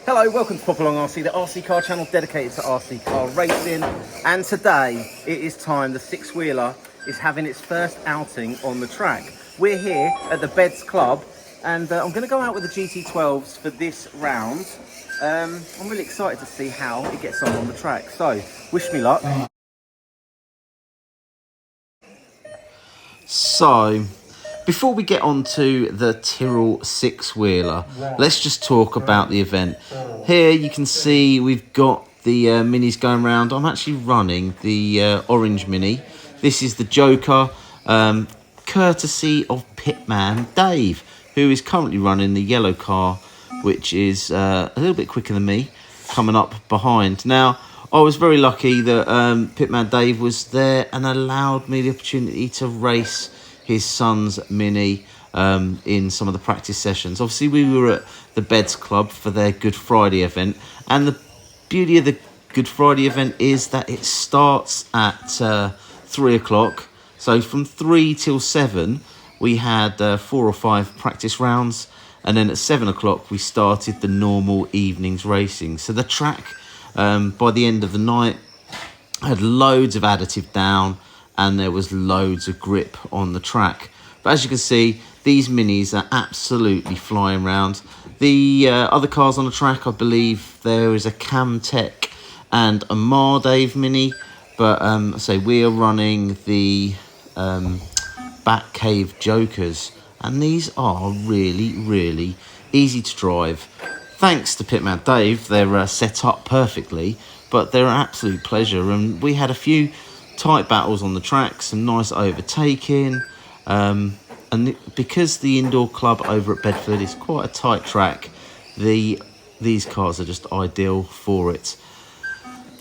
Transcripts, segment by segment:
Hello, welcome to Pop Along RC, the RC car channel dedicated to RC car racing. And today it is time the six-wheeler is having its first outing on the track. We're here at the Beds Club and I'm going to go out with the GT12s for this round. I'm really excited to see how it gets on the track. So, wish me luck. So, before we get on to the Tyrell Sixwheeler, let's just talk about the event. Here you can see we've got the minis going around. I'm actually running the orange mini. This is the Joker, courtesy of Pitman Dave, who is currently running the yellow car, which is a little bit quicker than me, coming up behind. Now, I was very lucky that Pitman Dave was there and allowed me the opportunity to race his son's mini in some of the practice sessions. Obviously, we were at the Beds Club for their Good Friday event, and the beauty of the Good Friday event is that it starts at 3 o'clock. So from 3 till 7, we had 4 or 5 practice rounds, and then at 7 o'clock, we started the normal evening's racing. So the track, by the end of the night, had loads of additive down, and there was loads of grip on the track. But as you can see, these minis are absolutely flying around. The other cars on the track, I believe there is a Camtech and a Mardave mini, but so we are running the Battcave Jokers, and these are really easy to drive. Thanks to Pitman Dave, they're set up perfectly, but they're an absolute pleasure, and we had a few tight battles on the track, some nice overtaking, and because the indoor club over at Bedford is quite a tight track, these cars are just ideal for it.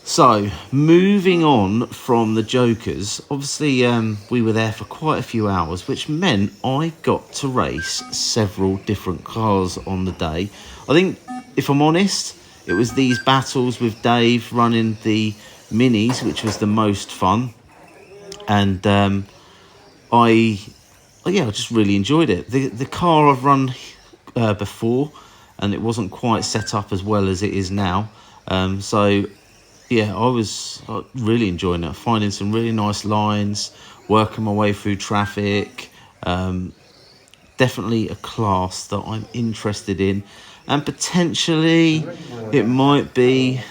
So, moving on from the Jokers, obviously we were there for quite a few hours, which meant I got to race several different cars on the day. I think, if I'm honest, it was these battles with Dave running the minis which was the most fun, and I just really enjoyed it. The car I've run before, and it wasn't quite set up as well as it is now, so yeah, I was really enjoying it, finding some really nice lines, working my way through traffic. Definitely a class that I'm interested in, and potentially it might be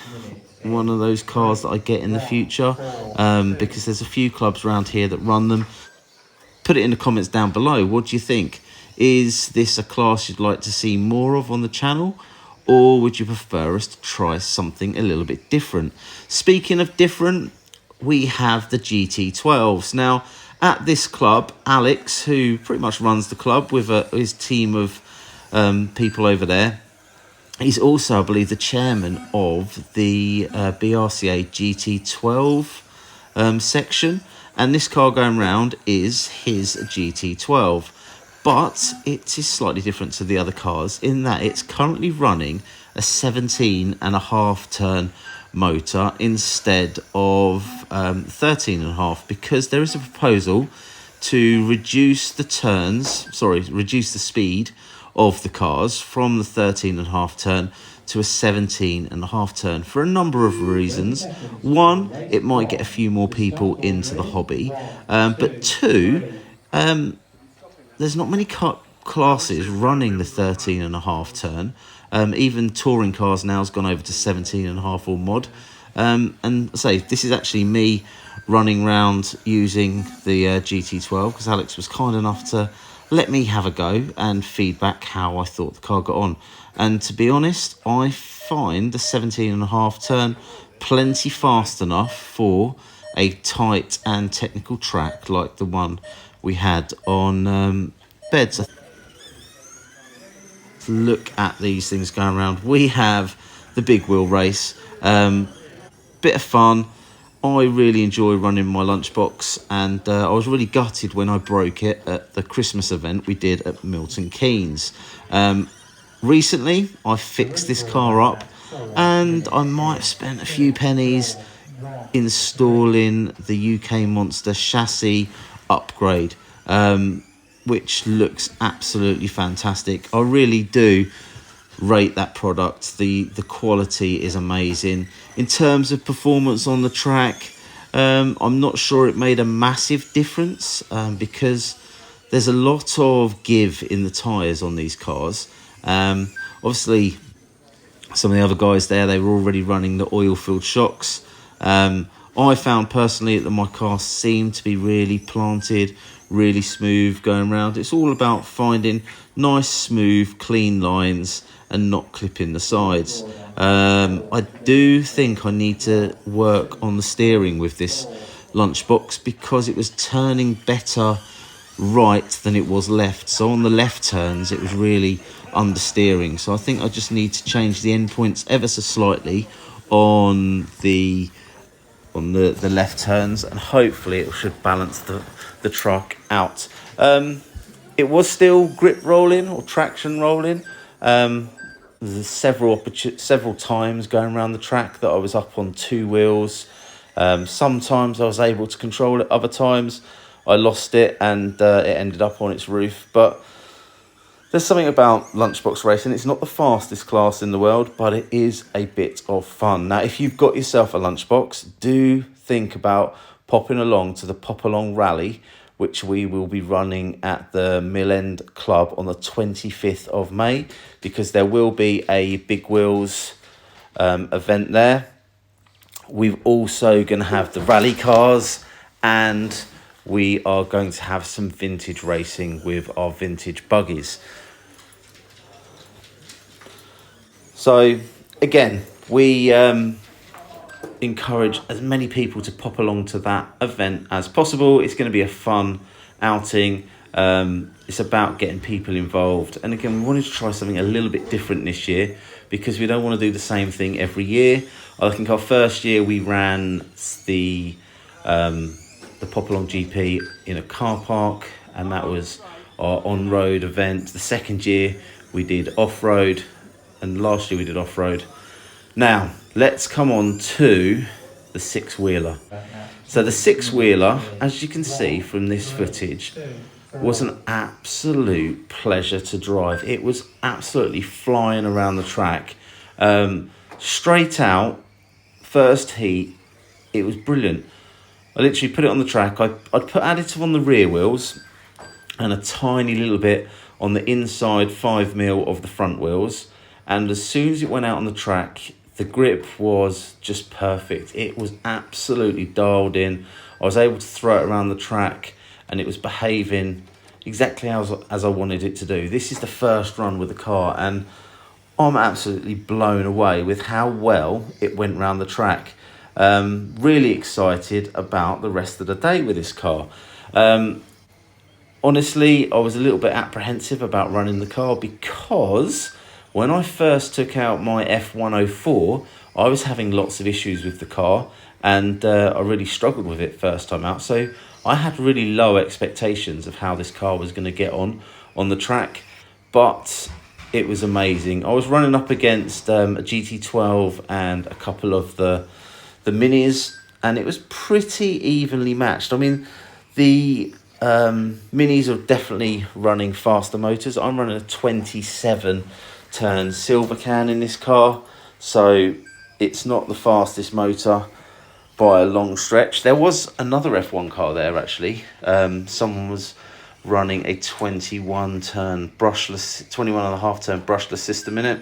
one of those cars that I get in the future, because there's a few clubs around here that run them. Put it in the comments down below. What do you think? Is this a class you'd like to see more of on the channel, or would you prefer us to try something a little bit different? Speaking of different, we have the GT12s. Now, at this club, Alex, who pretty much runs the club with his team of people over there, he's also, I believe, the chairman of the BRCA GT12 section. And this car going round is his GT12. But it is slightly different to the other cars in that it's currently running a 17.5 turn motor instead of 13.5, because there is a proposal to reduce the speed of the cars from the 13.5 turn to a 17.5 turn for a number of reasons. One, it might get a few more people into the hobby, but two, there's not many classes running the 13.5 turn. Even touring cars now has gone over to 17.5 or mod. And say, this is actually me running around using the GT12, because Alex was kind enough to let me have a go and feedback how I thought the car got on. And to be honest, I find the 17.5 turn plenty fast enough for a tight and technical track like the one we had on Beds. Look at these things going around. We have the big wheel race, bit of fun. I really enjoy running my lunchbox, and I was really gutted when I broke it at the Christmas event we did at Milton Keynes. Recently, I fixed this car up, and I might have spent a few pennies installing the UK Monster chassis upgrade, which looks absolutely fantastic. I really do rate that product. The quality is amazing. In terms of performance on the track, I'm not sure it made a massive difference because there's a lot of give in the tyres on these cars. Obviously, some of the other guys there, they were already running the oil-filled shocks. I found personally that my car seemed to be really planted, really smooth going around. It's all about finding nice, smooth, clean lines and not clipping the sides. I do think I need to work on the steering with this lunchbox because it was turning better right than it was left. So on the left turns, it was really understeering. So I think I just need to change the endpoints ever so slightly on the left turns, and hopefully it should balance the truck out. It was still grip rolling or traction rolling. There's several times going around the track that I was up on two wheels. Sometimes I was able to control it, other times I lost it and it ended up on its roof. But there's something about lunchbox racing. It's not the fastest class in the world, but it is a bit of fun. Now, if you've got yourself a lunchbox, do think about popping along to the Pop Along Rally, which we will be running at the Mill End Club on the 25th of May, because there will be a Big Wheels event there. We're also going to have the rally cars, and we are going to have some vintage racing with our vintage buggies. So again, we encourage as many people to pop along to that event as possible. It's going to be a fun outing. It's about getting people involved. And again, we wanted to try something a little bit different this year because we don't want to do the same thing every year. I think our first year we ran the Pop Along GP in a car park, and that was our on-road event. The second year we did off-road, and last year we did off-road. Now, let's come on to the six-wheeler. So the six-wheeler, as you can see from this footage, was an absolute pleasure to drive. It was absolutely flying around the track. Straight out, first heat, it was brilliant. I literally put it on the track. I'd put additive on the rear wheels and a tiny little bit on the inside 5mm of the front wheels. And as soon as it went out on the track, the grip was just perfect. It was absolutely dialed in. I was able to throw it around the track and it was behaving exactly as I wanted it to do. This is the first run with the car and I'm absolutely blown away with how well it went around the track. Really excited about the rest of the day with this car. Honestly, I was a little bit apprehensive about running the car because when I first took out my F104, I was having lots of issues with the car and I really struggled with it first time out. So I had really low expectations of how this car was going to get on the track, but it was amazing. I was running up against a GT12 and a couple of the minis, and it was pretty evenly matched. I mean, the minis are definitely running faster motors. I'm running a 27 turn silver can in this car, so it's not the fastest motor by a long stretch. There was another F1 car there actually. Someone was running a 21 and a half turn brushless system in it,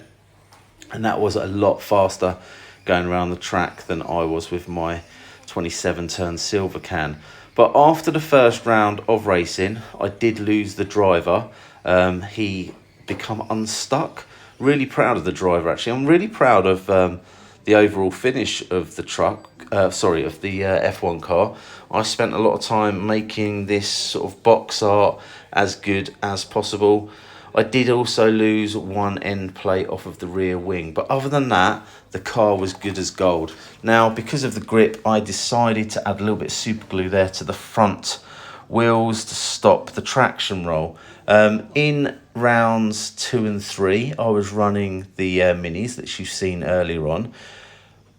and that was a lot faster going around the track than I was with my 27 turn silver can. But after the first round of racing, I did lose the driver. He become unstuck. Really proud of the driver actually. I'm really proud of the overall finish of the truck. Of the F1 car. I spent a lot of time making this sort of box art as good as possible. I did also lose one end plate off of the rear wing, but other than that, the car was good as gold. Now, because of the grip, I decided to add a little bit of super glue there to the front wheels to stop the traction roll. In rounds 2 and 3, I was running the minis that you've seen earlier on.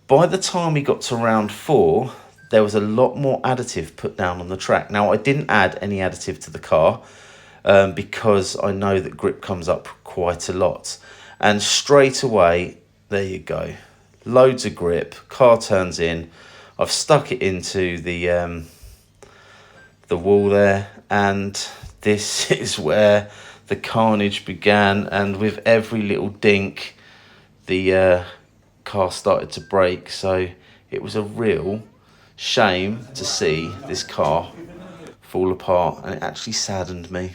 By the time we got to round 4, there was a lot more additive put down on the track. Now, I didn't add any additive to the car because I know that grip comes up quite a lot. And straight away, there you go. Loads of grip, car turns in. I've stuck it into the wall there, and this is where the carnage began. And with every little dink, the car started to break. So it was a real shame to see this car fall apart, and it actually saddened me.